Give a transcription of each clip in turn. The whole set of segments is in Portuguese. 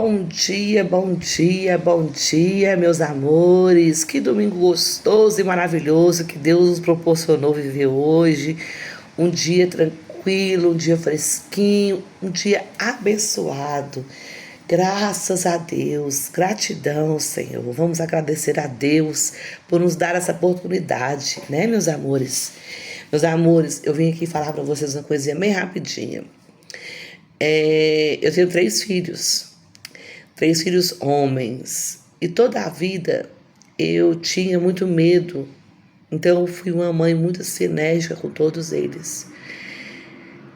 Bom dia, bom dia, bom dia, meus amores. Que domingo gostoso e maravilhoso que Deus nos proporcionou viver hoje. Um dia tranquilo, um dia fresquinho, um dia abençoado. Graças a Deus, gratidão, Senhor. Vamos agradecer a Deus por nos dar essa oportunidade, né, meus amores? Meus amores, eu vim aqui falar para vocês uma coisinha bem rapidinha. Eu tenho três filhos homens, e toda a vida eu tinha muito medo, então eu fui uma mãe muito enérgica com todos eles.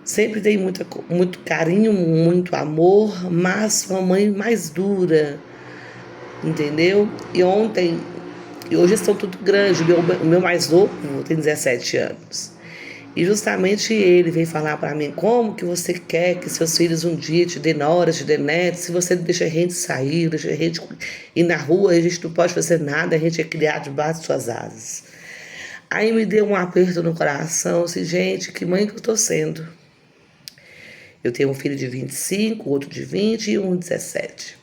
Sempre dei muito carinho, muito amor, mas uma mãe mais dura, entendeu? E hoje estão tudo grandes, o meu mais novo tem 17 anos. E justamente ele veio falar para mim: como que você quer que seus filhos um dia te dê noras, te dê netos, se você não deixa a gente sair, deixa a gente ir na rua, a gente não pode fazer nada, a gente é criado debaixo de suas asas. Aí me deu um aperto no coração, assim, gente, que mãe que eu estou sendo. Eu tenho um filho de 25, outro de 20 e um de 17.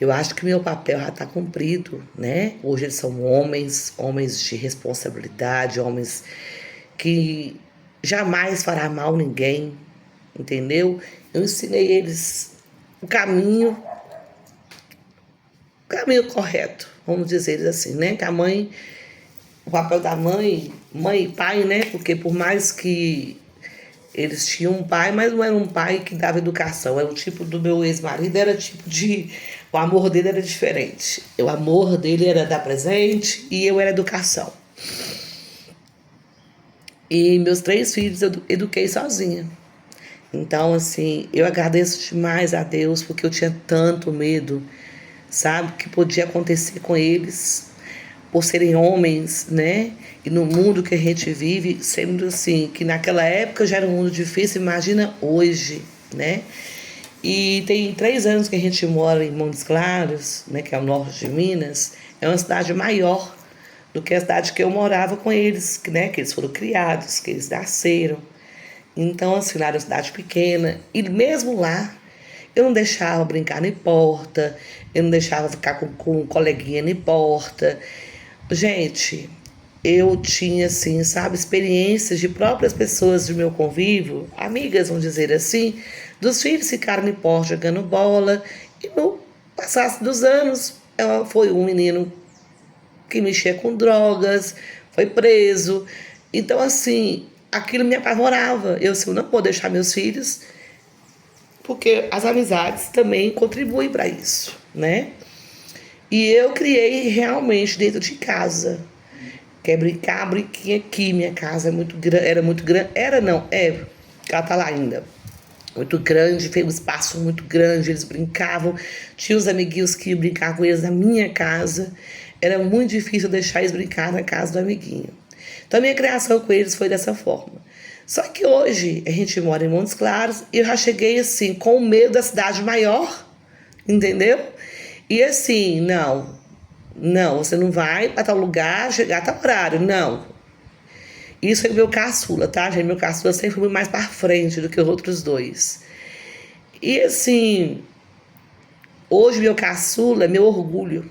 Eu acho que meu papel já está cumprido, né? Hoje eles são homens de responsabilidade, homens que jamais fará mal a ninguém, entendeu? Eu ensinei eles o caminho correto, vamos dizer assim, né? Que o papel da mãe e pai, né? Porque por mais que eles tinham um pai, mas não era um pai que dava educação. Era o tipo do meu ex-marido, o amor dele era diferente. O amor dele era dar presente e eu era educação. E meus 3 filhos eu eduquei sozinha. Então, assim, eu agradeço demais a Deus, porque eu tinha tanto medo, sabe, que podia acontecer com eles, por serem homens, né? E no mundo que a gente vive, sendo assim, que naquela época já era um mundo difícil, imagina hoje, né? E tem 3 anos que a gente mora em Montes Claros, né, que é o norte de Minas. É uma cidade maior do que a cidade que eu morava com eles, né, que eles foram criados, que eles nasceram. Então, assim, lá era uma cidade pequena. E mesmo lá, eu não deixava brincar na porta, eu não deixava ficar com um coleguinha na porta. Gente, eu tinha, assim, sabe, experiências de próprias pessoas do meu convívio, amigas, vamos dizer assim, dos filhos ficaram na porta jogando bola. E no passar dos anos, foi um menino que mexia com drogas, foi preso. Então, assim, aquilo me apavorava. Eu não vou deixar meus filhos, porque as amizades também contribuem para isso, né? E eu criei realmente dentro de casa. Quer brincar, brinquinha aqui. Minha casa era muito grande. Ela tá lá ainda. Muito grande, fez um espaço muito grande, eles brincavam. Tinha os amiguinhos que iam brincar com eles na minha casa. Era muito difícil deixar eles brincar na casa do amiguinho. Então a minha criação com eles foi dessa forma. Só que hoje a gente mora em Montes Claros e eu já cheguei assim, com medo da cidade maior, entendeu? E assim, não, você não vai para tal lugar, chegar a tal horário, não. Isso é o meu caçula, tá, gente? Meu caçula sempre foi mais para frente do que os outros 2. E assim, hoje meu caçula é meu orgulho.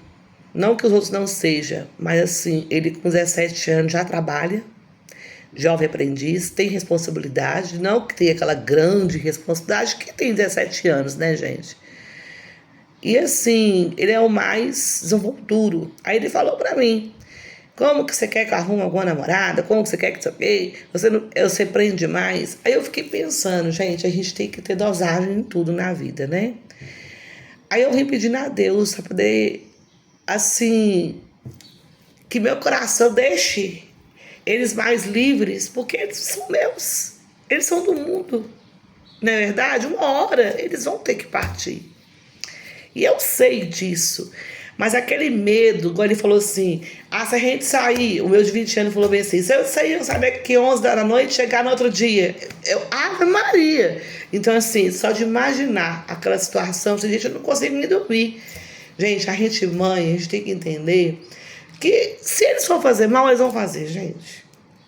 Não que os outros não sejam, mas assim, ele com 17 anos já trabalha, jovem aprendiz, tem responsabilidade, não que tenha aquela grande responsabilidade que tem 17 anos, né, gente? E assim, ele é o mais desenvoltura. Aí ele falou pra mim: como que você quer que eu arrume alguma namorada? Como que você quer que você prende demais? Aí eu fiquei pensando, gente, a gente tem que ter dosagem em tudo na vida, né? Aí eu vim pedindo a Deus pra poder, assim, que meu coração deixe eles mais livres, porque eles são meus. Eles são do mundo. Não é verdade? Uma hora eles vão ter que partir. E eu sei disso. Mas aquele medo, igual ele falou assim: se a gente sair, o meu de 20 anos falou bem assim: se eu sair, eu saber que 11 da noite, chegar no outro dia. Ave Maria! Então, assim, só de imaginar aquela situação, gente, eu não consigo nem dormir. Gente, a gente mãe, a gente tem que entender que se eles for fazer mal, eles vão fazer, gente.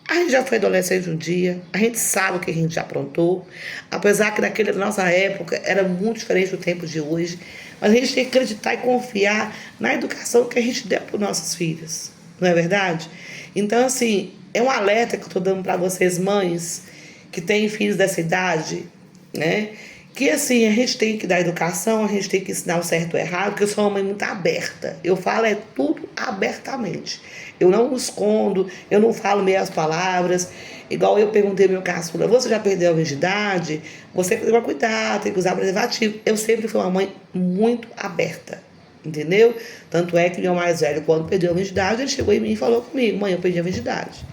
A gente já foi adolescente um dia, a gente sabe o que a gente já aprontou, apesar que naquela nossa época era muito diferente do tempo de hoje, mas a gente tem que acreditar e confiar na educação que a gente der para os nossos filhos, não é verdade? Então, assim, é um alerta que eu estou dando para vocês, mães, que têm filhos dessa idade, né? Que assim, a gente tem que dar educação, a gente tem que ensinar o certo e o errado, porque eu sou uma mãe muito aberta. Eu falo tudo abertamente. Eu não escondo, eu não falo meias palavras. Igual eu perguntei ao meu caçula, você já perdeu a virgindade? Você tem que cuidar, tem que usar preservativo. Eu sempre fui uma mãe muito aberta, entendeu? Tanto é que o meu mais velho, quando perdeu a virgindade, ele chegou em mim e falou comigo, mãe, eu perdi a virgindade.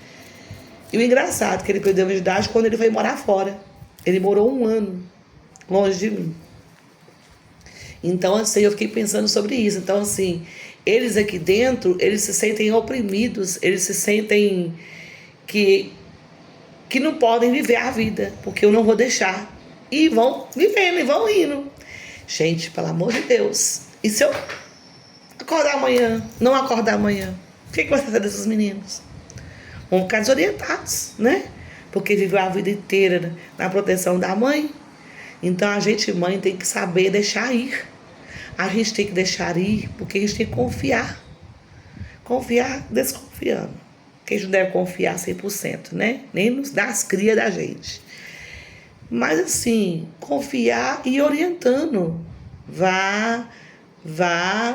E o engraçado é que ele perdeu a virgindade quando ele foi morar fora. Ele morou 1 ano longe de mim. Então, assim, eu fiquei pensando sobre isso. Então, assim, eles aqui dentro, eles se sentem oprimidos, eles se sentem que não podem viver a vida, porque eu não vou deixar. E vão vivendo, e vão indo. Gente, pelo amor de Deus. E se eu acordar amanhã, não acordar amanhã, o que vai fazer desses meninos? Vão ficar desorientados, né? Porque viveu a vida inteira na proteção da mãe. Então a gente, mãe, tem que saber deixar ir. A gente tem que deixar ir, porque a gente tem que confiar. Confiar desconfiando. Porque a gente não deve confiar 100%, né? Nem nas crias da gente. Mas assim, confiar e orientando. Vá.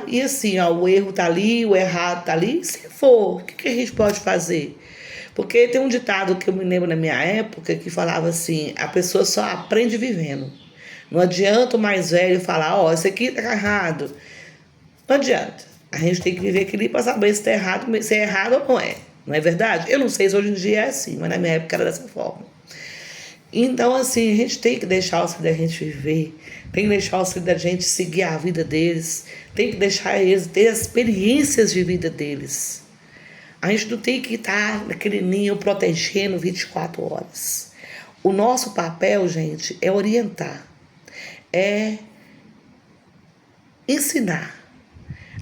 E assim, ó, o erro tá ali, o errado tá ali. Se for, o que a gente pode fazer? Porque tem um ditado que eu me lembro na minha época que falava assim, a pessoa só aprende vivendo. Não adianta o mais velho falar, ó, isso aqui tá errado. Não adianta. A gente tem que viver aquilo para saber se tá errado, se é errado ou não é. Não é verdade? Eu não sei se hoje em dia é assim, mas na minha época era dessa forma. Então, assim, a gente tem que deixar os filhos da gente viver, tem que deixar os filhos da gente seguir a vida deles, tem que deixar eles ter as experiências de vida deles. A gente não tem que estar naquele ninho protegendo 24 horas. O nosso papel, gente, é orientar, é ensinar.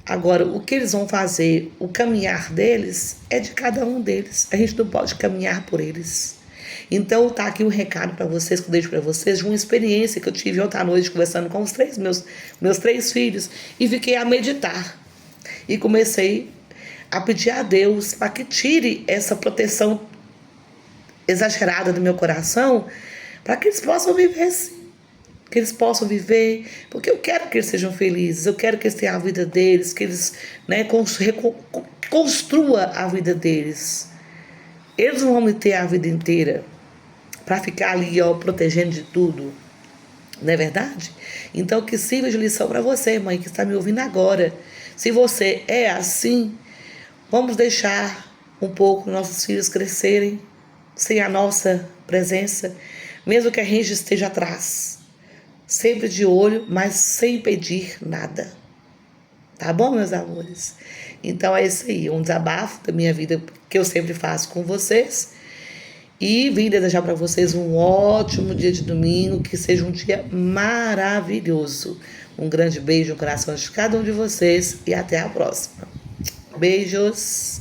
Agora, o que eles vão fazer, o caminhar deles, é de cada um deles. A gente não pode caminhar por eles. Então, tá aqui um recado para vocês, que eu deixo para vocês, de uma experiência que eu tive ontem à noite, conversando com meus 3 filhos, e fiquei a meditar. E comecei a pedir a Deus para que tire essa proteção exagerada do meu coração, para que eles possam viver assim. Que eles possam viver, porque eu quero que eles sejam felizes, eu quero que eles tenham a vida deles, que eles, né, construam a vida deles. Eles não vão me ter a vida inteira para ficar ali, ó, protegendo de tudo. Não é verdade? Então, que sirva de lição para você, mãe, que está me ouvindo agora. Se você é assim, vamos deixar um pouco nossos filhos crescerem sem a nossa presença, mesmo que a gente esteja atrás. Sempre de olho, mas sem pedir nada. Tá bom, meus amores? Então é isso aí, um desabafo da minha vida que eu sempre faço com vocês. E vim desejar para vocês um ótimo dia de domingo, que seja um dia maravilhoso. Um grande beijo no coração de cada um de vocês e até a próxima. Beijos!